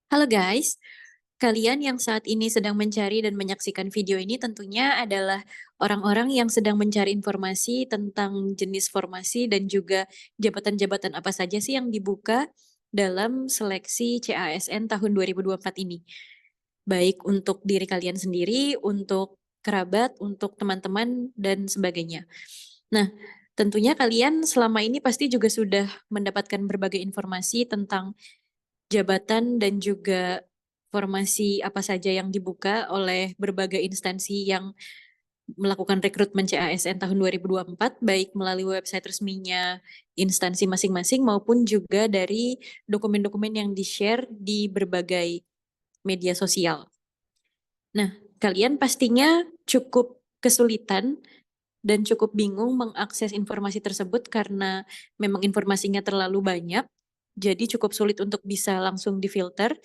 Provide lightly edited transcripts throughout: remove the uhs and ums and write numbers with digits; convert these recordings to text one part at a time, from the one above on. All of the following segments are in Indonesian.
Halo guys, kalian yang saat ini sedang mencari dan menyaksikan video ini tentunya adalah orang-orang yang sedang mencari informasi tentang jenis formasi dan juga jabatan-jabatan apa saja sih yang dibuka dalam seleksi CASN tahun 2024 ini. Baik untuk diri kalian sendiri, untuk kerabat, untuk teman-teman, dan sebagainya. Nah, tentunya kalian selama ini pasti juga sudah mendapatkan berbagai informasi tentang jabatan dan juga formasi apa saja yang dibuka oleh berbagai instansi yang melakukan rekrutmen CASN tahun 2024, baik melalui website resminya instansi masing-masing maupun juga dari dokumen-dokumen yang di-share di berbagai media sosial. Nah, kalian pastinya cukup kesulitan dan cukup bingung mengakses informasi tersebut karena memang informasinya terlalu banyak, jadi cukup sulit untuk bisa langsung difilter.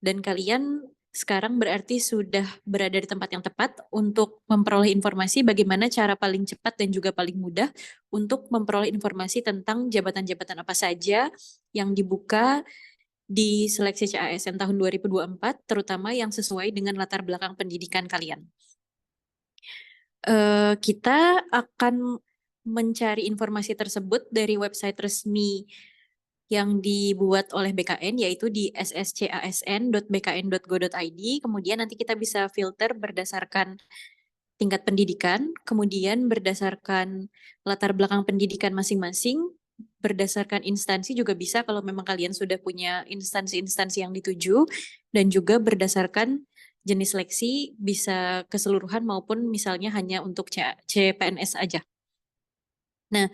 Dan kalian sekarang berarti sudah berada di tempat yang tepat untuk memperoleh informasi bagaimana cara paling cepat dan juga paling mudah untuk memperoleh informasi tentang jabatan-jabatan apa saja yang dibuka di seleksi CASN tahun 2024, terutama yang sesuai dengan latar belakang pendidikan kalian. Kita akan mencari informasi tersebut dari website resmi yang dibuat oleh BKN, yaitu di sscasn.bkn.go.id. Kemudian nanti kita bisa filter berdasarkan tingkat pendidikan, kemudian berdasarkan latar belakang pendidikan masing-masing, berdasarkan instansi juga bisa kalau memang kalian sudah punya instansi-instansi yang dituju, dan juga berdasarkan jenis seleksi bisa keseluruhan maupun misalnya hanya untuk CPNS aja. Nah,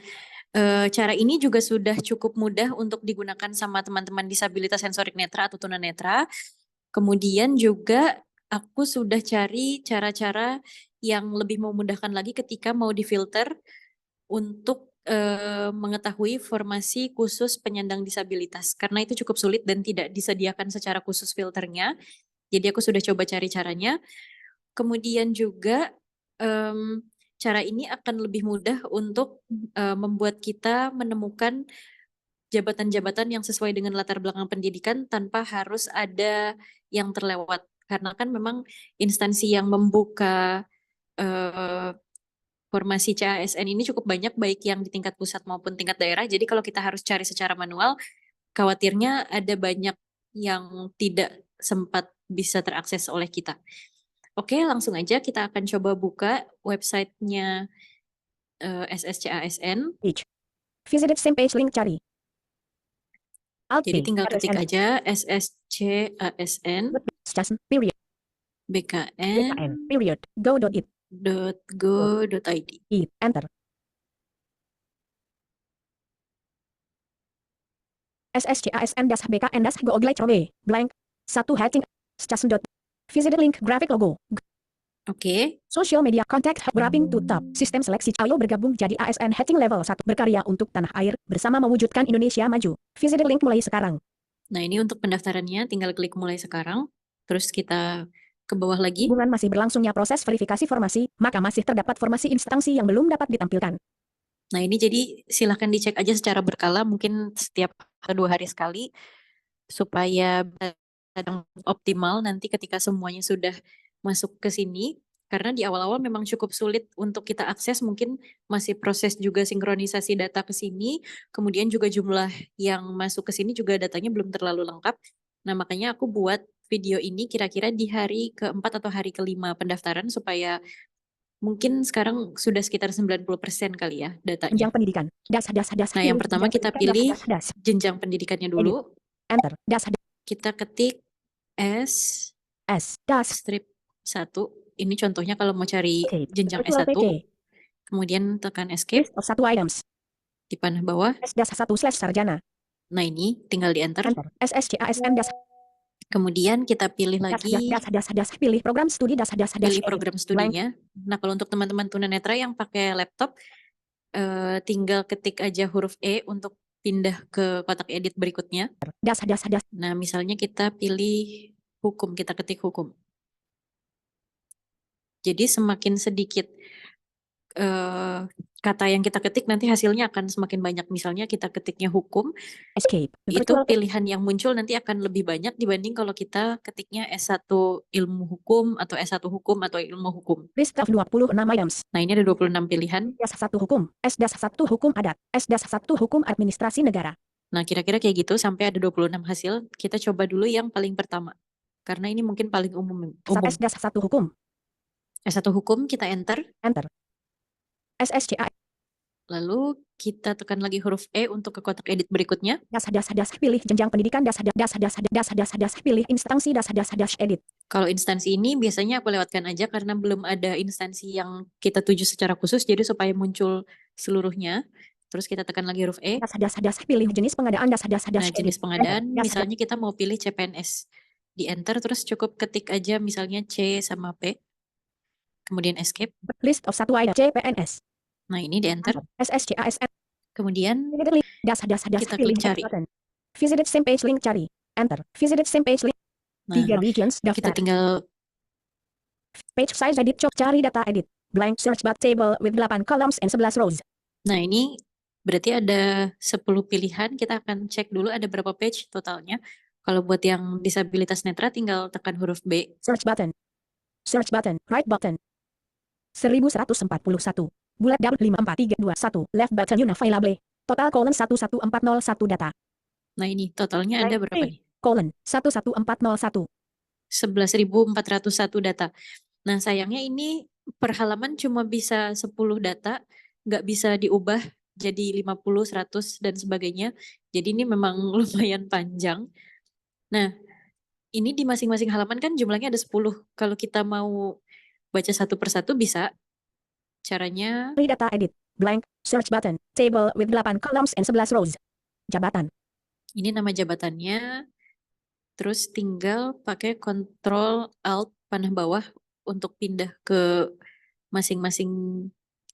cara ini juga sudah cukup mudah untuk digunakan sama teman-teman disabilitas sensorik netra atau tunanetra. Kemudian juga aku sudah cari cara-cara yang lebih memudahkan lagi ketika mau difilter untuk mengetahui formasi khusus penyandang disabilitas. Karena itu cukup sulit dan tidak disediakan secara khusus filternya. Jadi aku sudah coba cari caranya. Kemudian juga cara ini akan lebih mudah untuk membuat kita menemukan jabatan-jabatan yang sesuai dengan latar belakang pendidikan tanpa harus ada yang terlewat. Karena kan memang instansi yang membuka eh, formasi CASN ini cukup banyak, baik yang di tingkat pusat maupun tingkat daerah. Jadi kalau kita harus cari secara manual, khawatirnya ada banyak yang tidak sempat bisa terakses oleh kita. Oke, langsung aja kita akan coba buka websitenya SSCASN. Page. Visited same page link cari. Alt Jadi B. tinggal Address ketik enter. aja SSCASN Station period. BKN bkn.go.id. period. Go.it. It. Enter. SSCASN-BKN-Google blank. 1 heading. Station. Visited link graphic logo. Oke, Social media contact wrapping to top. Sistem seleksi ayo bergabung jadi ASN heading level 1 berkarya untuk tanah air bersama mewujudkan Indonesia maju. Visited link mulai sekarang. nah ini untuk pendaftarannya tinggal klik mulai sekarang. Terus kita ke bawah lagi. Hubungan masih berlangsungnya proses verifikasi formasi, maka masih terdapat formasi instansi yang belum dapat ditampilkan. Nah ini jadi silahkan dicek aja secara berkala, mungkin setiap 2 hari sekali, supaya optimal nanti ketika semuanya sudah masuk ke sini. Karena di awal-awal memang cukup sulit untuk kita akses, mungkin masih proses juga sinkronisasi data ke sini, kemudian juga jumlah yang masuk ke sini juga datanya belum terlalu lengkap. Nah makanya aku buat video ini kira-kira di hari keempat atau hari kelima pendaftaran supaya mungkin sekarang sudah sekitar 90% kali ya datanya. Jenjang pendidikan. Das. Nah, yang Pilih pertama jenjang kita pendidikan. pilih Das. jenjang pendidikannya Edit. dulu. Enter. Das. Kita ketik S S. Das. strip 1. Ini contohnya kalau mau cari Oke. jenjang Virtual S1. PC. Kemudian tekan List escape of 1 items. di panah bawah. S-1/sarjana. Nah, ini tinggal di enter. Enter. SSCASN das. Kemudian kita pilih lagi Pilih program studi das. pilih program Blank. studinya. Nah, kalau untuk teman-teman tunanetra yang pakai laptop, tinggal ketik aja huruf E untuk pindah ke kotak edit berikutnya. Das. Nah, misalnya kita pilih hukum, kita ketik hukum. Jadi semakin sedikit kata yang kita ketik nanti hasilnya akan semakin banyak. Misalnya kita ketiknya hukum, Escape. itu Virtual pilihan yang muncul nanti akan lebih banyak dibanding kalau kita ketiknya S1 ilmu hukum atau S1 hukum atau ilmu hukum. list of 26 items. Nah, ini ada 26 pilihan. S1 hukum, S-1 hukum adat, S-1 hukum administrasi negara. Nah, kira-kira kayak gitu sampai ada 26 hasil. Kita coba dulu yang paling pertama. Karena ini mungkin paling umum. S-1 hukum, S1 hukum kita enter. enter. SSCA, Lalu kita tekan lagi huruf E untuk ke kotak edit berikutnya. pilih jenjang pendidikan, pilih instansi, edit. Kalau instansi ini biasanya aku lewatkan aja karena belum ada instansi yang kita tuju secara khusus, jadi supaya muncul seluruhnya. Terus kita tekan lagi huruf E. Pilih jenis pengadaan, Nah, jenis pengadaan, enter. misalnya kita mau pilih CPNS. Di enter, terus cukup ketik aja misalnya C sama P. Kemudian escape. List of 1 item, CPNS. Nah, ini di enter. SSCASN. Kemudian kita pilih klik cari. button. Visited same page link cari. Enter. Visited same page link. Nah, 3 regions kita daftar. tinggal Page size edit, cari data edit. Blank search bar table with 8 columns and 11 rows. Nah, ini berarti ada 10 pilihan. Kita akan cek dulu ada berapa page totalnya. Kalau buat yang disabilitas netra tinggal tekan huruf B. Search button. Search button. Right button. 1141. Bulat double 54321. Left button unavailable. Total colon 11401 data. Nah, ini totalnya ada berapa nih? Colon 11401. 11.401 data. Nah, sayangnya ini per halaman cuma bisa 10 data, nggak bisa diubah jadi 50, 100, dan sebagainya. Jadi ini memang lumayan panjang. Nah, ini di masing-masing halaman kan jumlahnya ada 10. Kalau kita mau baca satu persatu bisa. Caranya, Cari data edit. Blank. Search button. Table with 8 columns and 11 rows. Jabatan. ini nama jabatannya. Terus tinggal pakai Ctrl Alt panah bawah untuk pindah ke masing-masing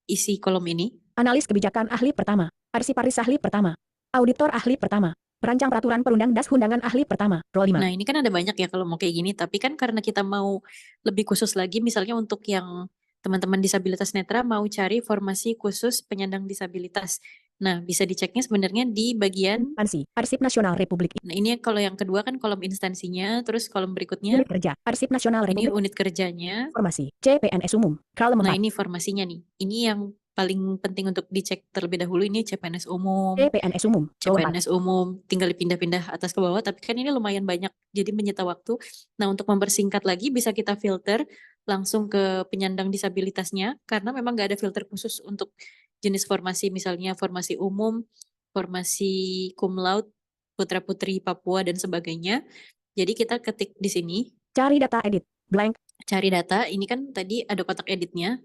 isi kolom ini. Analis kebijakan ahli pertama. Arsiparis ahli pertama. Auditor ahli pertama. Perancang peraturan perundang das undangan ahli pertama. Row 5. Nah, ini kan ada banyak ya kalau mau kayak gini, tapi kan karena kita mau lebih khusus lagi, misalnya untuk yang teman-teman disabilitas netra mau cari formasi khusus penyandang disabilitas. Nah, bisa diceknya sebenarnya di bagian, Instansi. Arsip Nasional Republik. nah ini kalau yang kedua kan kolom instansinya, terus kolom berikutnya, Unit kerja. Arsip Nasional ini Republik. unit kerjanya. Formasi. CPNS umum. Kolom Nah, 4. ini formasinya nih. Ini yang paling penting untuk dicek terlebih dahulu, ini CPNS umum. CPNS umum. Row 4. CPNS umum, tinggal dipindah-pindah atas ke bawah, tapi kan ini lumayan banyak, jadi menyita waktu. Nah, untuk mempersingkat lagi, bisa kita filter langsung ke penyandang disabilitasnya, karena memang nggak ada filter khusus untuk jenis formasi, misalnya formasi umum, formasi cum laude, putra-putri Papua, dan sebagainya. Jadi kita ketik di sini, Cari data edit. Blank. cari data, ini kan tadi ada kotak editnya,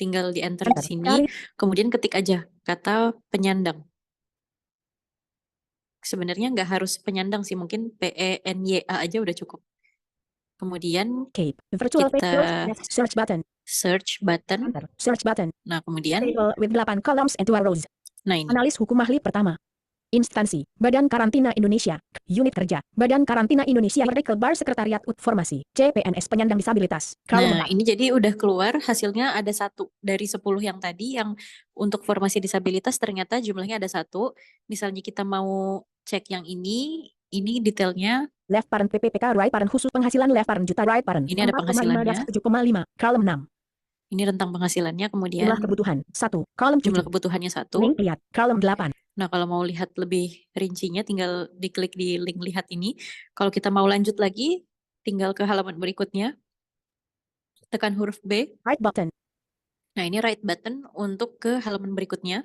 tinggal di enter di Enter. sini, Cari. kemudian ketik aja kata penyandang. Sebenarnya nggak harus penyandang sih, mungkin PENYA aja udah cukup. Kemudian Cape. Virtual page kita close. Search button. search button. Enter. Search button. Nah, kemudian, Table with 8 columns and 2 rows. nah ini. Analis hukum ahli pertama. Instansi. Badan Karantina Indonesia. Unit kerja. Badan Karantina Indonesia. Medical Bar Sekretariat Formasi. CPNS penyandang disabilitas. Nah, ini jadi udah keluar hasilnya ada 1 dari 10 yang tadi, yang untuk formasi disabilitas ternyata jumlahnya ada 1. Misalnya kita mau cek yang ini detailnya. Left parent PPPK right parent khusus penghasilan left parent juta right parent. Ini ada penghasilannya. 7,5. Kolom 6. Ini rentang penghasilannya, kemudian Jumlah kebutuhan 1. Kolom 7. jumlah kebutuhannya 1. Link lihat. Kolom 8. Nah, kalau mau lihat lebih rincinya tinggal diklik di link lihat ini. Kalau kita mau lanjut lagi, tinggal ke halaman berikutnya. Tekan huruf B. Right button. Nah, ini right button untuk ke halaman berikutnya.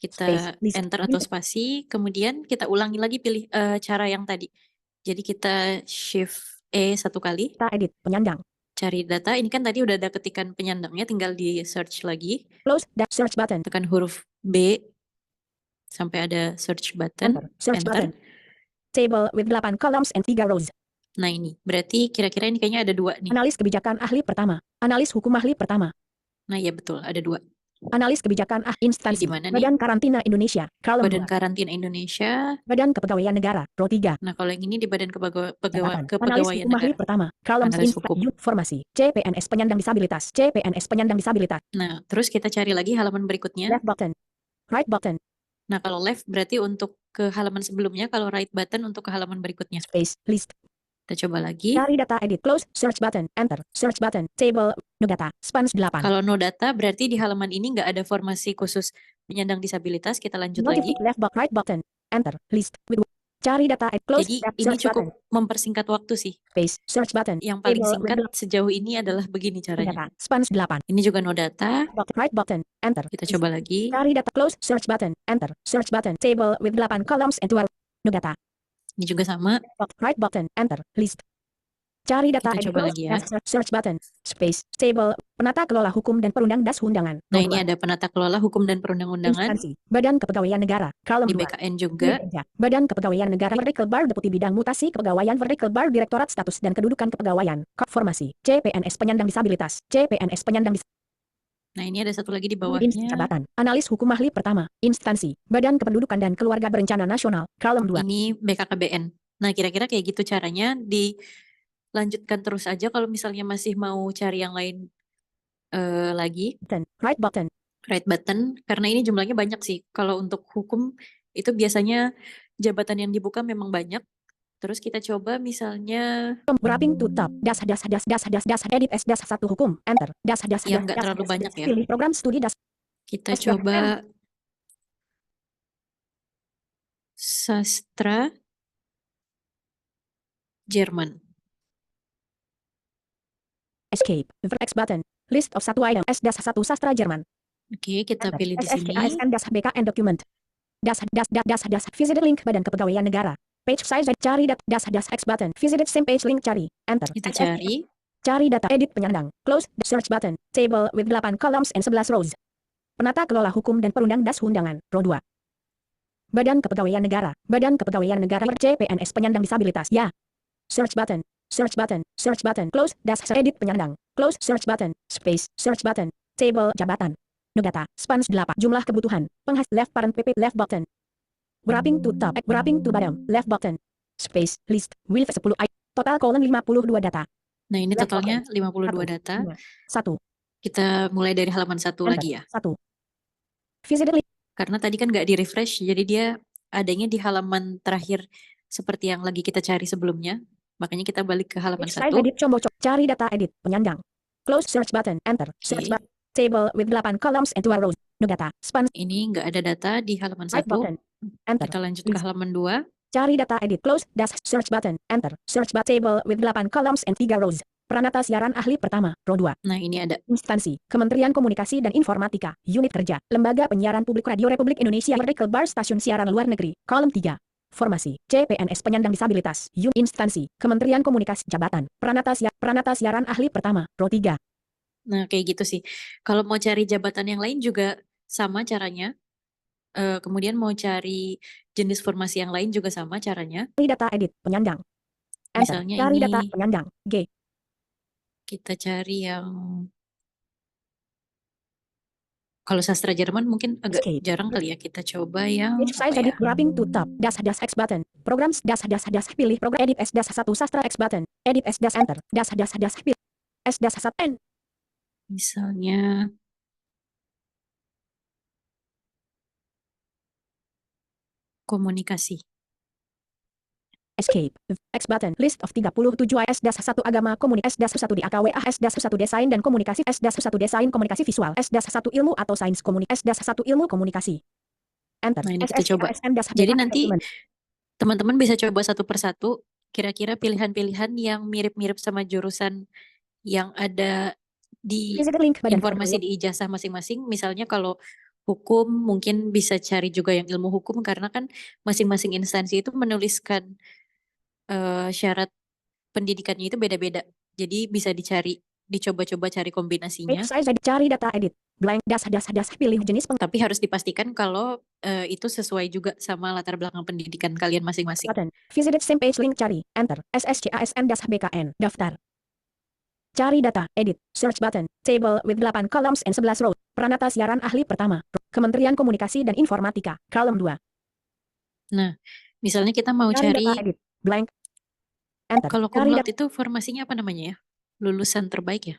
Kita Space, list, enter atau spasi, kemudian kita ulangi lagi pilih cara yang tadi. Jadi kita shift E 1 kali. Data edit penyandang. Cari data, ini kan tadi udah ada ketikan penyandangnya, tinggal di search lagi. Close search button. Tekan huruf B sampai ada search button. Enter. Search Enter. button. Table with 8 columns and 3 rows. Nah, ini berarti kira-kira ini kayaknya ada 2 nih. Analis kebijakan ahli pertama. Analis hukum ahli pertama. Nah, ya betul, ada 2. Analis kebijakan Di instansi. mana nih? Badan Karantina Indonesia. Kolom Badan 2. Karantina Indonesia. Badan Kepegawaian Negara. Row 3. Nah, kalau yang ini di Badan Jabatan. Analis Kepegawaian hukum ahli Negara. pertama. Kolom Analis hukum. formasi. CPNS penyandang disabilitas. CPNS penyandang disabilitas. Nah, terus kita cari lagi halaman berikutnya. Left button. Right button. Nah, kalau left berarti untuk ke halaman sebelumnya, kalau right button untuk ke halaman berikutnya. Space. List. Kita coba lagi. Cari data edit. Close. Search button. Enter. Search button. Table. No data. Spans 8. Kalau no data berarti di halaman ini nggak ada formasi khusus penyandang disabilitas. Kita lanjut lagi. Left button. Right button. Enter. List. With. Cari data edit. Close. Jadi Left. ini Search cukup button. mempersingkat waktu sih. Space. Search button. Yang paling Table singkat with sejauh ini adalah begini caranya. data. Spans 8. Ini juga no data. Right button. Enter. Kita coba lagi. Cari data. Close. Search button. Enter. Search button. Table with 8 columns and 12. No data. Ini juga sama. Right button. Enter. List. Cari data Kita edit. coba Close. lagi ya. Search button. Space. Table. Penata kelola hukum dan perundang-undangan. Nah, ini ada penata kelola hukum dan perundang-undangan. Instansi. Badan Kepegawaian Negara. Kolom Di 2. BKN juga. Badan Kepegawaian Negara. Vertical bar Deputi Bidang Mutasi Kepegawaian. Vertical bar Direktorat Status dan Kedudukan Kepegawaian. Formasi. CPNS penyandang disabilitas. CPNS penyandang disabilitas. Nah, ini ada satu lagi di bawahnya. Jabatan. Analis hukum ahli pertama. Instansi. Badan Kependudukan dan Keluarga Berencana Nasional. Kolom 2. Ini BKKBN. Nah, kira-kira kayak gitu caranya. Dilanjutkan terus aja kalau misalnya masih mau cari yang lain lagi. Right button. Right button. Karena ini jumlahnya banyak sih. Kalau untuk hukum itu biasanya jabatan yang dibuka memang banyak. Terus kita coba misalnya Wrapping to tab. Edit S 1 hukum. Enter. yang nggak terlalu banyak ya. Pilih program studi Kita coba sastra Jerman. Escape. X button. List of 1 item. S 1 sastra Jerman. Oke, kita pilih di sini. BKN document. Visited link Badan Kepegawaian Negara. Page size cari data X button. Visited same page link cari. Enter. Kita cari. Cari data edit penyandang. Close search button. Table with 8 columns and 11 rows. Penata kelola hukum dan perundang-undangan. Row 2. Badan Kepegawaian Negara. Badan Kepegawaian Negara. CPNS penyandang disabilitas. Ya. Search button. Search button. Search button. Close edit penyandang. Close search button. Space. Search button. Table jabatan. No data. Spans 8. Jumlah kebutuhan. Left parent pp. Left button. Wrapping to top. Wrapping to bottom. Left button. Space. List. With 10 total colon 52 data. Nah, ini Left totalnya button. 52 data. 1. Kita mulai dari halaman 1 lagi ya. 1. Visited link. Karena tadi kan nggak di refresh, jadi dia adanya di halaman terakhir seperti yang lagi kita cari sebelumnya. Makanya kita balik ke halaman 1. Edit combo cari data edit penyandang. Close search button. Enter. Search button. Table with 8 columns and 2 rows. No data. Span. Ini nggak ada data di halaman 1. Right button. Enter. Kita lanjut ke halaman 2. Cari data edit. Close search button. Enter. Search table with 8 columns and 3 rows. Pranata siaran ahli pertama. Row 2. Nah, ini ada. Instansi. Kementerian Komunikasi dan Informatika. Unit kerja. Lembaga Penyiaran Publik Radio Republik Indonesia. Vertical bar Stasiun Siaran Luar Negeri. Kolom 3. Formasi. CPNS penyandang disabilitas. Instansi. Kementerian Komunikasi. Jabatan. Pranata siaran ahli pertama. Row 3. Nah, kayak gitu sih. Kalau mau cari jabatan yang lain juga sama caranya. Kemudian mau cari jenis formasi yang lain juga sama caranya. Cari data edit penyandang. Enter. Misalnya Cari ini. data penyandang. G. Kita cari yang kalau sastra Jerman mungkin agak jarang kali ya. Kita coba yang Size edit wrapping to top. X button. Programs pilih program edit S 1 sastra X button. Edit S enter. Pilih S 1 N. Misalnya komunikasi. Escape. X button. List of 37 S 1 agama komunikasi S 1 di AKWA S 1 desain dan komunikasi S 1 desain komunikasi visual S 1 ilmu atau sains komunikasi S 1 ilmu komunikasi. Enter. Nah, ini kita coba. Jadi nanti teman-teman bisa coba satu persatu kira-kira pilihan-pilihan yang mirip-mirip sama jurusan yang ada di informasi di ijazah masing-masing. Misalnya kalau hukum mungkin bisa cari juga yang ilmu hukum karena kan masing-masing instansi itu menuliskan syarat pendidikannya itu beda-beda. Jadi bisa dicoba-coba cari kombinasinya. Cari data edit. Blank pilih jenis. Tapi harus dipastikan kalau itu sesuai juga sama latar belakang pendidikan kalian masing-masing. Visited same page link cari. Enter. SSCASN BKN. Daftar. Cari data, edit, search button, table with 8 columns and 11 rows. Peranata siaran ahli pertama. Kementerian Komunikasi dan Informatika, kolom 2. Nah, misalnya kita mau Cari data, cari, edit, blank, enter. kalau Cari kumlot data, itu formasinya apa namanya ya? Lulusan terbaik ya?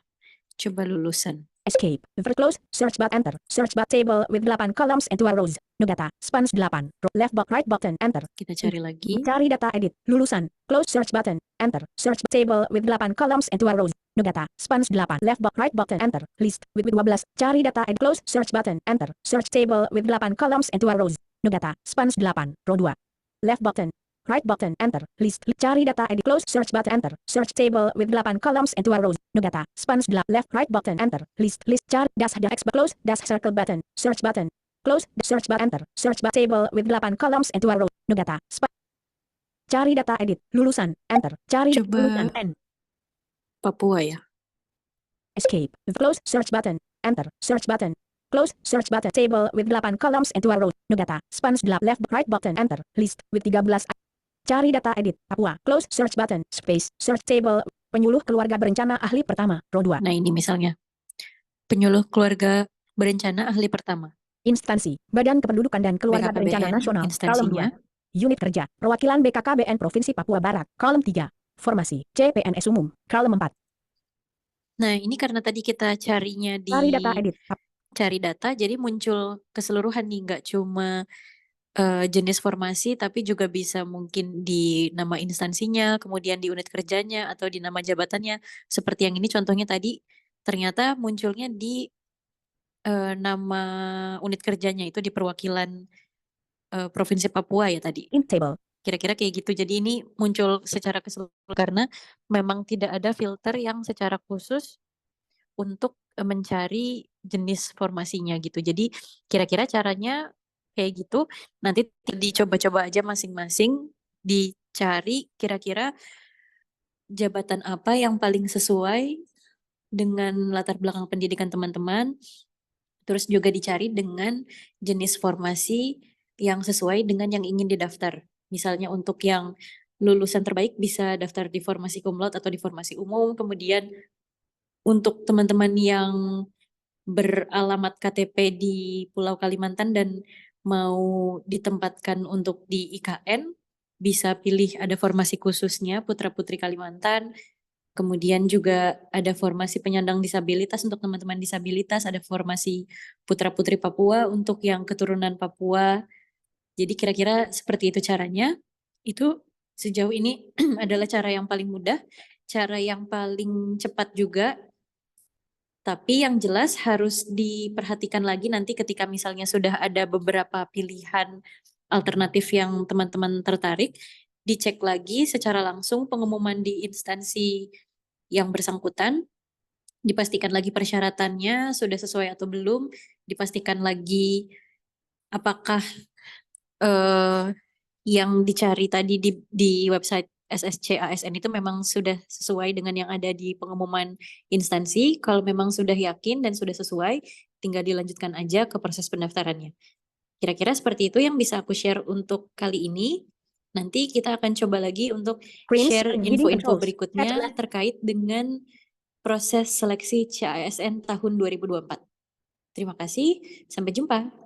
Coba lulusan. escape, close, search button, enter. Search button, table with 8 columns and 2 rows. Nugata, spans 8. Left box, right button, enter. Kita cari lagi. Cari data, edit, lulusan, close search button, enter. Search table with 8 columns and 2 rows. Nugata, spans 8. Left box, right button, enter. List with 12. Cari data, edit, close search button, enter. Search table with 8 columns and 2 rows. Nugata, spans 8. Row 2. Left button, right button, enter. List, cari data, edit, close search button, enter. Search table with 8 columns and 2 rows. Nugata, spans 8. Left, right button, enter. List, cari, dash, X, close, dash, circle button, search button. Close, search button, enter. Search button, table with 8 columns and 2 rows. Nugata, cari data, edit, lulusan, enter. Cari Coba lulusan, N. Papua ya. Escape, close, search button, enter. Search button. Close, search button, table with 8 columns and 2 rows. Nugata, spans 8, left, right button, enter. List with 13. Cari data, edit, Papua. Close, search button, space, search table, penyuluh keluarga berencana ahli pertama, row 2. Nah, ini misalnya. Penyuluh keluarga berencana ahli pertama. Instansi, Badan Kependudukan dan Keluarga Berencana BKKBN, Nasional, kolom instansinya. 2. Unit kerja, perwakilan BKKBN Provinsi Papua Barat, kolom 3. Formasi, CPNS Umum, kolom 4. Nah, ini karena tadi kita carinya di Cari data, edit, cari data, jadi muncul keseluruhan nih, nggak cuma jenis formasi, tapi juga bisa mungkin di nama instansinya, kemudian di unit kerjanya, atau di nama jabatannya. Seperti yang ini contohnya tadi, ternyata munculnya di nama unit kerjanya itu di perwakilan Provinsi Papua ya tadi. in table. Kira-kira kayak gitu. Jadi ini muncul secara keseluruhan karena memang tidak ada filter yang secara khusus untuk mencari jenis formasinya gitu. Jadi kira-kira caranya kayak gitu. Nanti dicoba-coba aja masing-masing, dicari kira-kira jabatan apa yang paling sesuai dengan latar belakang pendidikan teman-teman. Terus juga dicari dengan jenis formasi yang sesuai dengan yang ingin didaftar. Misalnya untuk yang lulusan terbaik bisa daftar di formasi cum laude atau di formasi umum. Kemudian untuk teman-teman yang beralamat KTP di Pulau Kalimantan dan mau ditempatkan untuk di IKN, bisa pilih ada formasi khususnya Putra-Putri Kalimantan. Kemudian juga ada formasi penyandang disabilitas untuk teman-teman disabilitas, ada formasi Putra-Putri Papua untuk yang keturunan Papua. Jadi kira-kira seperti itu caranya. Itu sejauh ini adalah cara yang paling mudah, cara yang paling cepat juga. Tapi yang jelas harus diperhatikan lagi nanti ketika misalnya sudah ada beberapa pilihan alternatif yang teman-teman tertarik, dicek lagi secara langsung pengumuman di instansi yang bersangkutan, dipastikan lagi persyaratannya sudah sesuai atau belum, dipastikan lagi apakah yang dicari tadi di website SSC-ASN itu memang sudah sesuai dengan yang ada di pengumuman instansi. Kalau memang sudah yakin dan sudah sesuai, tinggal dilanjutkan aja ke proses pendaftarannya. Kira-kira seperti itu yang bisa aku share untuk kali ini. Nanti kita akan coba lagi untuk share info-info berikutnya terkait dengan proses seleksi CASN tahun 2024. Terima kasih, sampai jumpa.